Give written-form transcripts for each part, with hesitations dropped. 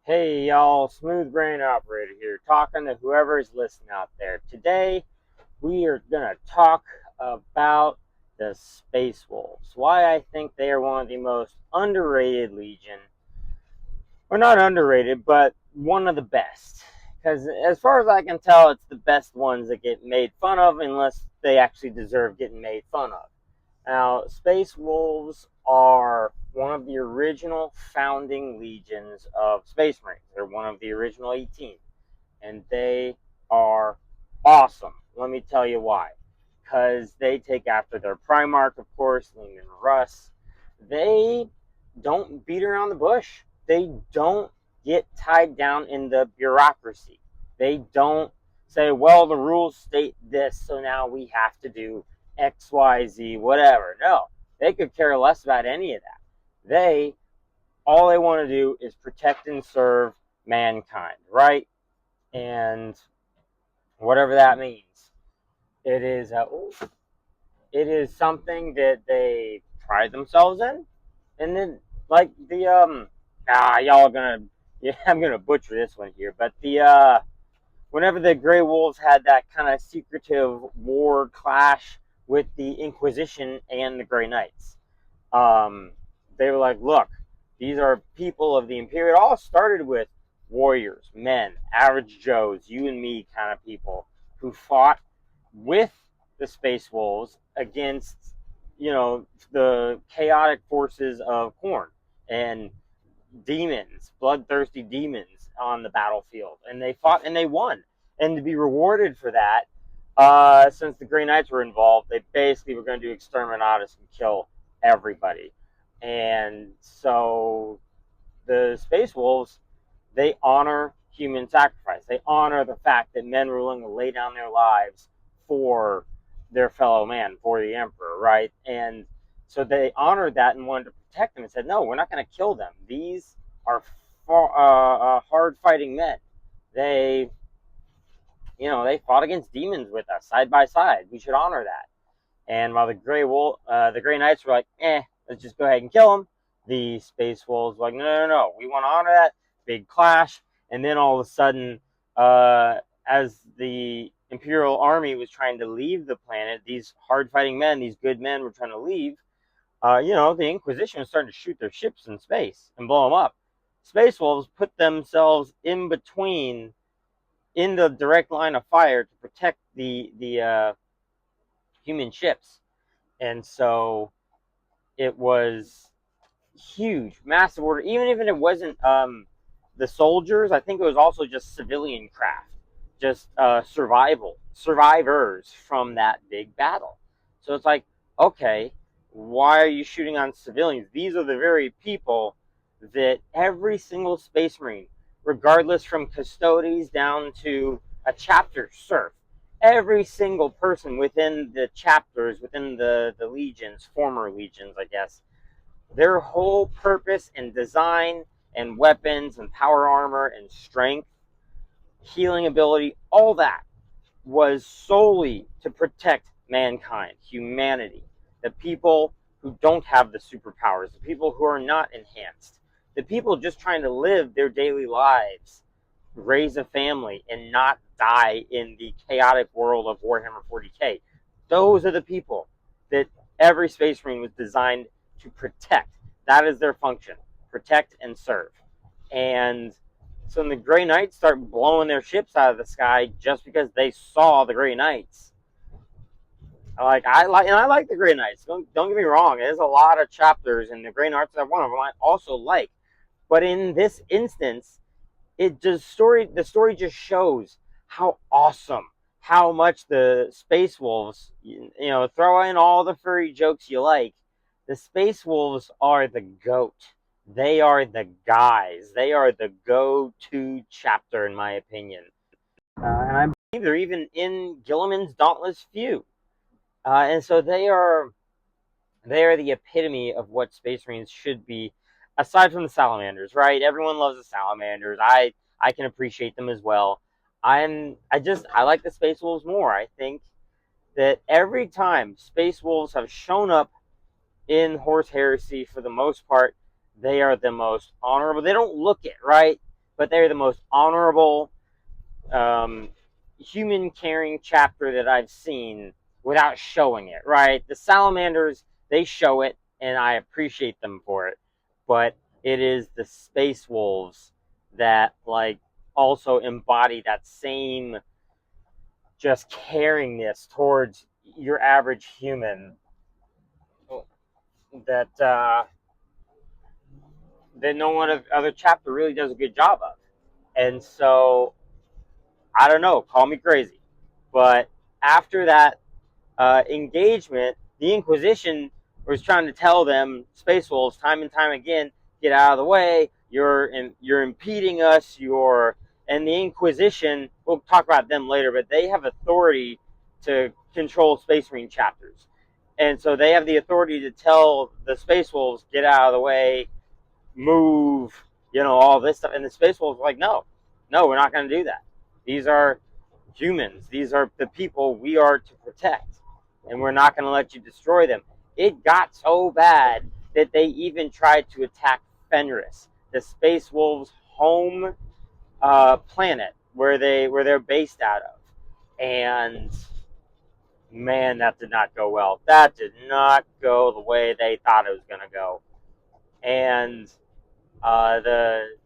Hey y'all, Smooth Brain Operator here, talking to whoever is listening out there. Today, we are going to talk about the Space Wolves. Why I think they are one of the most underrated Legion. Or not underrated, but one of the best. Because as far as I can tell, it's the best ones that get made fun of unless they actually deserve getting made fun of. Now, Space Wolves are one of the original founding legions of Space Marines. They're one of the original 18, and they are awesome. Let me tell you why. Because they take after their Primarch, of course, Leman Russ. They don't beat around the bush. They don't get tied down in the bureaucracy. They don't say, well, the rules state this, so now we have to do X, Y, Z, whatever. No, they could care less about any of that. All they want to do is protect and serve mankind, right? And whatever that means, it is it is something that they pride themselves in. And then, like y'all are gonna, yeah, I'm gonna butcher this one here, but whenever the Grey Wolves had that kind of secretive war clash with the Inquisition and the Grey Knights, um, they were like, look, these are people of the Imperium. It all started with warriors, men, average Joes, you and me kind of people who fought with the Space Wolves against, the chaotic forces of Khorne and demons, bloodthirsty demons on the battlefield. And they fought and they won. And to be rewarded for that, since the Grey Knights were involved, they basically were going to do exterminatus and kill everybody. And so the Space Wolves, they honor human sacrifice. They honor the fact that men were willing to lay down their lives for their fellow man, for the Emperor, right? And so they honored that and wanted to protect them and said, no, we're not going to kill them. These are hard fighting men. They, they fought against demons with us side by side. We should honor that. And while the Grey Knights were like, let's just go ahead and kill them, the Space Wolves were like, no, no, no, we want to honor that. Big clash. And then all of a sudden, as the Imperial Army was trying to leave the planet, these hard-fighting men, these good men were trying to leave, the Inquisition was starting to shoot their ships in space and blow them up. Space Wolves put themselves in between, in the direct line of fire to protect the human ships. And so it was huge, massive order. Even if it wasn't the soldiers, I think it was also just civilian craft, just survivors from that big battle. So it's like, okay, why are you shooting on civilians? These are the very people that every single Space Marine, regardless from custodies down to a chapter serf, every single person within the chapters, within the legions, former legions, I guess, their whole purpose and design and weapons and power armor and strength, healing ability, all that was solely to protect mankind, humanity, the people who don't have the superpowers, the people who are not enhanced, the people just trying to live their daily lives, raise a family, and not die in the chaotic world of Warhammer 40K. Those are the people that every Space Marine was designed to protect. That is their function, protect and serve. And so when the Grey Knights start blowing their ships out of the sky just because they saw the Grey Knights, I like the Grey Knights. Don't get me wrong. There's a lot of chapters, and the Grey Knights are one of them I also like. But in this instance, the story just shows how awesome, how much the Space Wolves, throw in all the furry jokes you like. The Space Wolves are the GOAT. They are the guys. They are the go-to chapter, in my opinion. And I believe they're even in Gilliman's Dauntless Few. And so they are the epitome of what Space Marines should be, aside from the Salamanders, right? Everyone loves the Salamanders. I can appreciate them as well. I like the Space Wolves more. I think that every time Space Wolves have shown up in Horse Heresy, for the most part, they are the most honorable. They don't look it, right? but they're the most honorable, um, human caring chapter that I've seen without showing it, right? The salamanders, they show it, and I appreciate them for it. But it is the space wolves that, like, also embody that same just caringness towards your average human that that no one other chapter really does a good job of. And so I don't know, call me crazy, but after that engagement, the Inquisition was trying to tell them, Space Wolves, time and time again, get out of the way. You're impeding us. And the Inquisition. We'll talk about them later, but they have authority to control Space Marine chapters, and so they have the authority to tell the Space Wolves, get out of the way, move, all this stuff. And the Space Wolves are like, no, we're not going to do that. These are humans. These are the people we are to protect, and we're not going to let you destroy them. It got so bad that they even tried to attack Fenris, the Space Wolves' home planet, where they're based out of. And man, that did not go well. That did not go the way they thought it was going to go. And the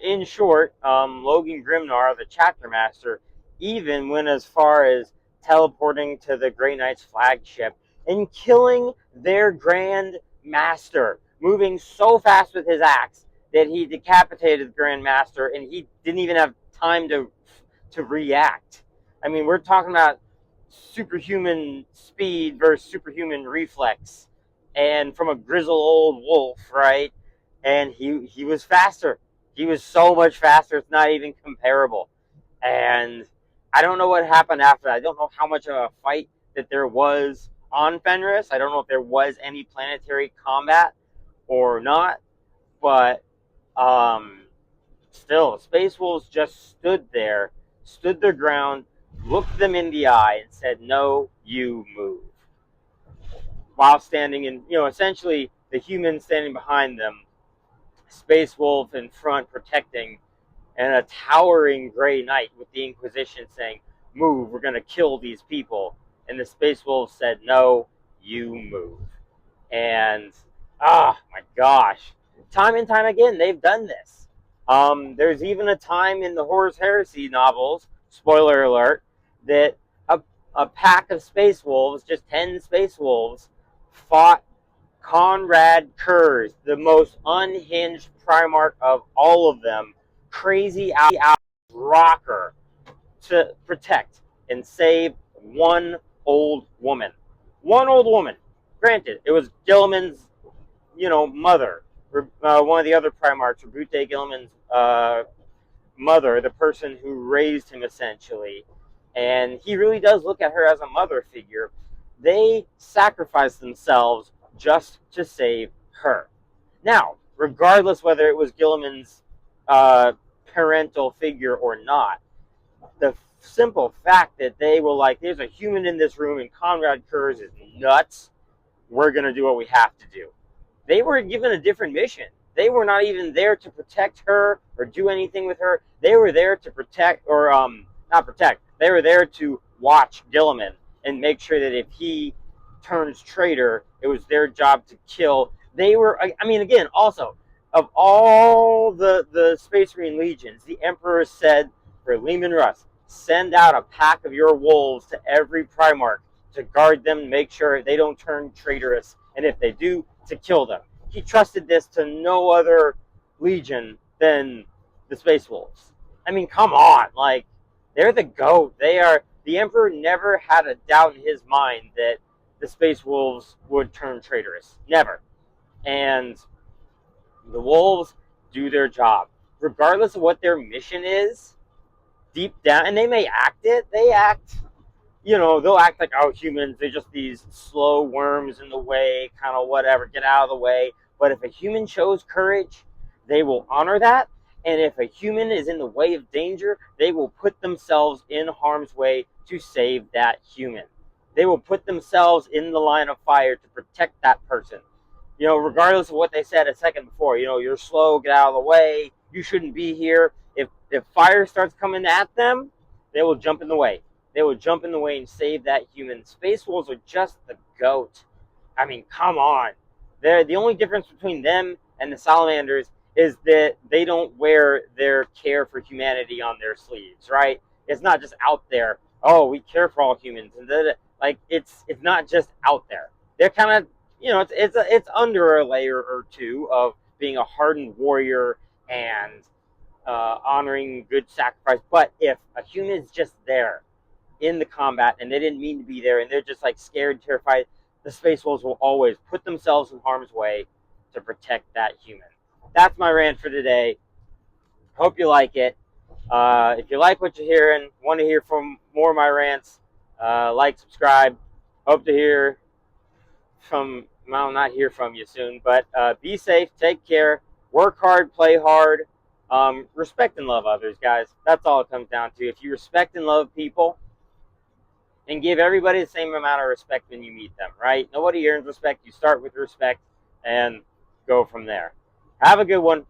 in short, Logan Grimnar, the chapter master, even went as far as teleporting to the Grey Knights flagship and killing their Grand Master, moving so fast with his axe that he decapitated the Grand Master, and he didn't even have time to react. I mean, we're talking about superhuman speed versus superhuman reflex, and from a grizzled old wolf, right? And he was faster. He was so much faster, it's not even comparable. And I don't know what happened after that. I don't know how much of a fight that there was on Fenris. I don't know if there was any planetary combat or not. But still, Space Wolves just stood there, stood their ground, looked them in the eye, and said, no, you move. While standing in, essentially the humans standing behind them, Space Wolf in front protecting, and a towering Grey Knight with the Inquisition saying, move, we're going to kill these people. And the Space Wolf said, no, you move. And, my gosh. Time and time again, they've done this. There's even a time in the Horus Heresy novels, spoiler alert, that a pack of Space Wolves, just 10 Space Wolves, fought Conrad Kurz, the most unhinged Primarch of all of them, crazy out rocker, to protect and save one old woman. One old woman. Granted, it was Guilliman's, mother. One of the other Primarchs, Brute Guilliman's mother, the person who raised him essentially. And he really does look at her as a mother figure. They sacrificed themselves just to save her. Now, regardless whether it was Guilliman's parental figure or not, the simple fact that they were like, there's a human in this room and Conrad Kurz is nuts, we're going to do what we have to do. They were given a different mission. They were not even there to protect her or do anything with her. They were there to protect, or not protect, they were there to watch Guilliman and make sure that if he turns traitor, it was their job to kill. They were, I mean, again, also, of all the Space Marine legions, the Emperor said for Leman Russ, send out a pack of your wolves to every Primarch to guard them, make sure they don't turn traitorous, and if they do, to kill them. He trusted this to no other legion than the Space Wolves. I mean, come on, like, they're the GOAT. The Emperor never had a doubt in his mind that the Space Wolves would turn traitorous. Never. And the Wolves do their job. Regardless of what their mission is, deep down, and they may act it, they'll act like, oh, humans, they're just these slow worms in the way, kind of whatever, get out of the way. But if a human shows courage, they will honor that. And if a human is in the way of danger, they will put themselves in harm's way to save that human. They will put themselves in the line of fire to protect that person. Regardless of what they said a second before, you're slow, get out of the way, You shouldn't be here. If fire starts coming at them, they will jump in the way. They will jump in the way and save that human. Space wolves are just the goat. I mean, come on. They're the only difference between them and the salamanders is that they don't wear their care for humanity on their sleeves, right? It's not just out there. Oh, we care for all humans, and like it's not just out there. They're kind of, it's under a layer or two of being a hardened warrior and honoring good sacrifice. But if a human is just there in the combat and they didn't mean to be there and they're just like scared, terrified, the space wolves will always put themselves in harm's way to protect that human. That's my rant for today. Hope you like it. If you like what you're hearing, want to hear from more of my rants, like, subscribe. Hope to hear from, well, not hear from you soon, but be safe, take care, work hard, play hard, respect and love others, guys. That's all it comes down to. If you respect and love people, and give everybody the same amount of respect when you meet them, right? Nobody earns respect. You start with respect and go from there. Have a good one.